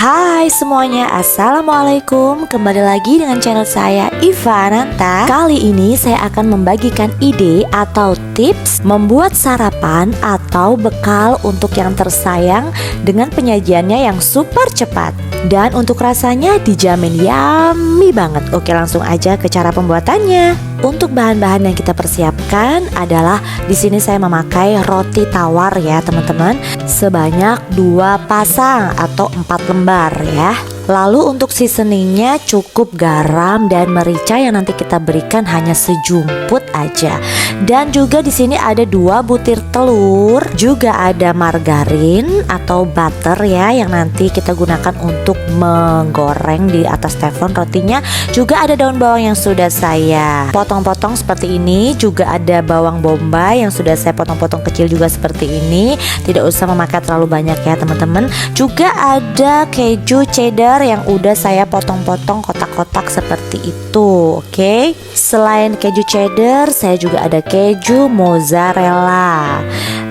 Hai semuanya, assalamualaikum. Kembali lagi dengan channel saya Iva Nanta. Kali ini saya akan membagikan ide atau tips membuat sarapan atau bekal untuk yang tersayang dengan penyajiannya yang super cepat. Dan untuk rasanya dijamin yummy banget. Oke, langsung aja ke cara pembuatannya. Untuk bahan-bahan yang kita persiapkan adalah di sini saya memakai roti tawar ya teman-teman, sebanyak 2 pasang atau 4 lembar ya. Lalu untuk seasoningnya cukup garam dan merica yang nanti kita berikan hanya sejumput aja. Dan juga di sini ada 2 butir telur, juga ada margarin atau butter ya yang nanti kita gunakan untuk menggoreng di atas teflon rotinya. Juga ada daun bawang yang sudah saya potong-potong seperti ini, juga ada bawang bombay yang sudah saya potong-potong kecil juga seperti ini. Tidak usah memakai terlalu banyak ya teman-teman. Juga ada keju cheddar yang udah saya potong-potong kotak-kotak seperti itu. Oke. Selain keju cheddar, saya juga ada keju mozzarella.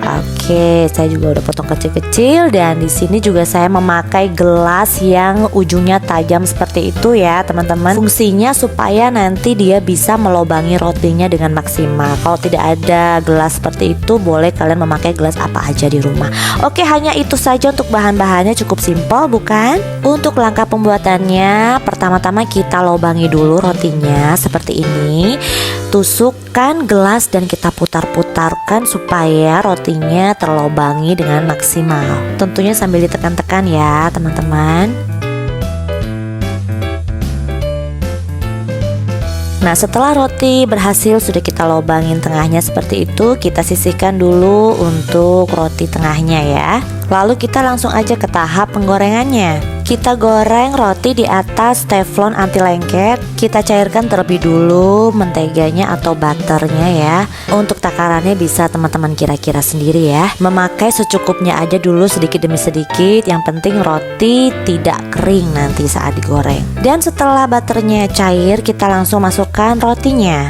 Oke, saya juga udah potong kecil-kecil dan di sini juga saya memakai gelas yang ujungnya tajam seperti itu ya, teman-teman. Fungsinya supaya nanti dia bisa melobangi rotinya dengan maksimal. Kalau tidak ada gelas seperti itu, boleh kalian memakai gelas apa aja di rumah. Oke, hanya itu saja untuk bahan-bahannya, cukup simpel bukan? Untuk langkah pembuatannya, pertama-tama kita lobangi dulu rotinya seperti ini. Tusukkan gelas dan kita putar-putarkan supaya rotinya terlobangi dengan maksimal. Tentunya sambil ditekan-tekan ya teman-teman. Nah, setelah roti berhasil sudah kita lobangin tengahnya seperti itu, kita sisihkan dulu untuk roti tengahnya ya. Lalu kita langsung aja ke tahap penggorengannya. Kita goreng roti di atas teflon anti lengket. Kita cairkan terlebih dulu menteganya atau butternya ya. Untuk takarannya bisa teman-teman kira-kira sendiri ya. Memakai secukupnya aja dulu sedikit demi sedikit. Yang penting roti tidak kering nanti saat digoreng. Dan setelah butternya cair, kita langsung masukkan rotinya.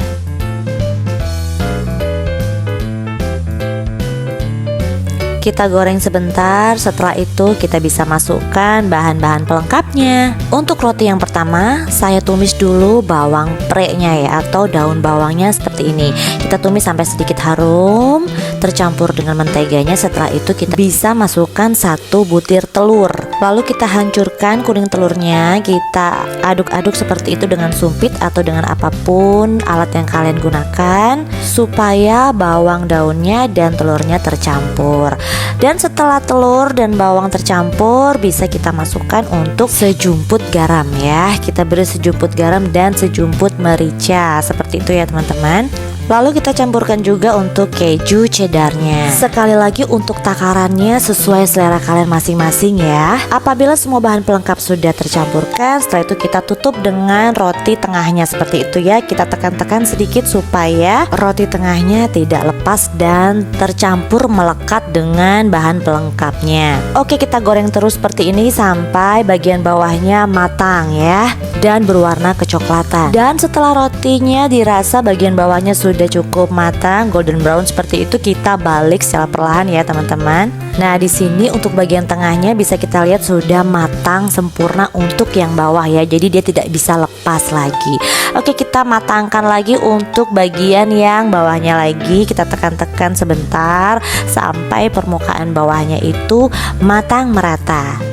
Kita goreng sebentar, setelah itu kita bisa masukkan bahan-bahan pelengkapnya. Untuk roti yang pertama, saya tumis dulu bawang prenya ya, atau daun bawangnya seperti ini. Kita tumis sampai sedikit harum, tercampur dengan menteganya. Setelah itu kita bisa masukkan 1 butir telur. Lalu kita hancurkan kuning telurnya, kita aduk-aduk seperti itu dengan sumpit atau dengan apapun alat yang kalian gunakan, supaya bawang daunnya dan telurnya tercampur. Dan setelah telur dan bawang tercampur, bisa kita masukkan untuk sejumput garam ya. Kita beri sejumput garam dan sejumput merica, seperti itu ya teman-teman. Lalu kita campurkan juga untuk keju cheddarnya. Sekali lagi untuk takarannya sesuai selera kalian masing-masing ya. Apabila semua bahan pelengkap sudah tercampurkan, setelah itu kita tutup dengan roti tengahnya seperti itu ya. Kita tekan-tekan sedikit supaya roti tengahnya tidak lepas dan tercampur melekat dengan bahan pelengkapnya. Oke, kita goreng terus seperti ini sampai bagian bawahnya matang ya dan berwarna kecoklatan. Dan setelah rotinya dirasa bagian bawahnya sudah cukup matang, golden brown seperti itu, kita balik secara perlahan ya teman-teman. Nah, di sini untuk bagian tengahnya bisa kita lihat sudah matang sempurna untuk yang bawah ya. Jadi dia tidak bisa lepas lagi. Oke, kita matangkan lagi untuk bagian yang bawahnya lagi. Kita tekan-tekan sebentar sampai permukaan bawahnya itu matang merata.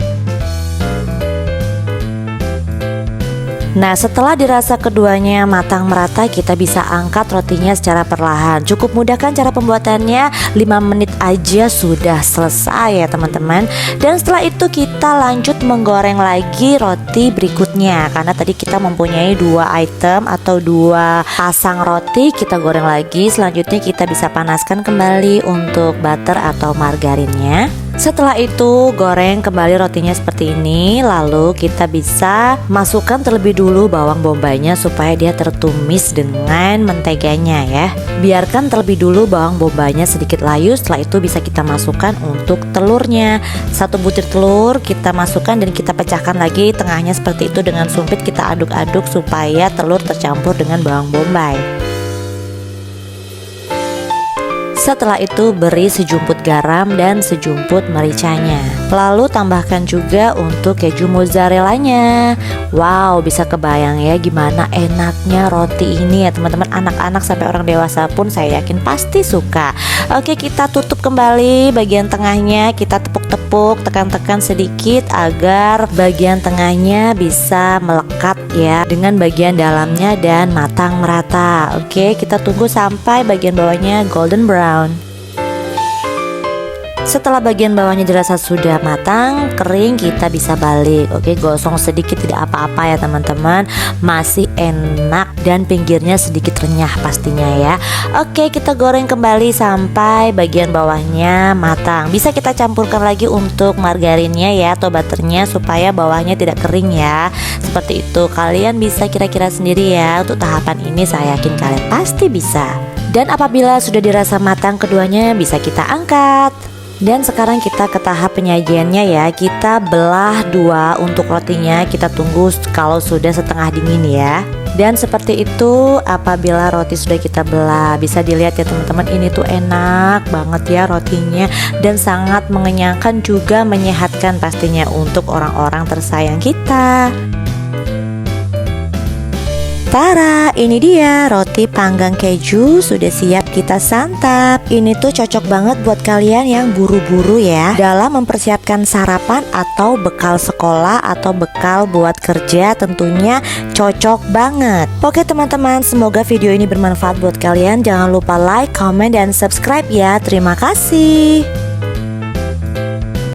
Nah, setelah dirasa keduanya matang merata, kita bisa angkat rotinya secara perlahan. Cukup mudah kan cara pembuatannya? 5 menit aja sudah selesai ya teman-teman. Dan setelah itu kita lanjut menggoreng lagi roti berikutnya. Karena tadi kita mempunyai 2 item atau 2 pasang roti, kita goreng lagi. Selanjutnya kita bisa panaskan kembali untuk butter atau margarinnya. Setelah itu goreng kembali rotinya seperti ini. Lalu kita bisa masukkan terlebih dulu bawang bombaynya supaya dia tertumis dengan menteganya ya. Biarkan terlebih dulu bawang bombaynya sedikit layu. Setelah itu bisa kita masukkan untuk telurnya. 1 butir telur kita masukkan dan kita pecahkan lagi tengahnya seperti itu dengan sumpit. Kita aduk-aduk supaya telur tercampur dengan bawang bombay. Setelah itu beri sejumput garam dan sejumput mericanya. Lalu tambahkan juga untuk keju mozzarellanya. Wow, bisa kebayang ya gimana enaknya roti ini ya teman-teman. Anak-anak sampai orang dewasa pun saya yakin pasti suka. Oke, kita tutup kembali bagian tengahnya. Kita tepuk-tepuk, tekan-tekan sedikit agar bagian tengahnya bisa melekat ya dengan bagian dalamnya dan matang merata. Oke, kita tunggu sampai bagian bawahnya golden brown. Setelah bagian bawahnya dirasa sudah matang, kering, kita bisa balik. Oke, gosong sedikit tidak apa-apa ya teman-teman. Masih enak dan pinggirnya sedikit renyah pastinya ya. Oke, kita goreng kembali sampai bagian bawahnya matang. Bisa kita campurkan lagi untuk margarinnya ya atau butternya supaya bawahnya tidak kering ya. Seperti itu, kalian bisa kira-kira sendiri ya. Untuk tahapan ini saya yakin kalian pasti bisa. Dan apabila sudah dirasa matang keduanya, bisa kita angkat. Dan sekarang kita ke tahap penyajiannya ya. Kita belah dua untuk rotinya. Kita tunggu kalau sudah setengah dingin ya. Dan seperti itu apabila roti sudah kita belah. Bisa dilihat ya teman-teman, ini tuh enak banget ya rotinya. Dan sangat mengenyangkan juga menyehatkan pastinya untuk orang-orang tersayang kita. Tara, ini dia roti panggang keju sudah siap kita santap. Ini tuh cocok banget buat kalian yang buru-buru ya dalam mempersiapkan sarapan atau bekal sekolah atau bekal buat kerja, tentunya cocok banget. Oke teman-teman, semoga video ini bermanfaat buat kalian. Jangan lupa like, comment, dan subscribe ya. Terima kasih.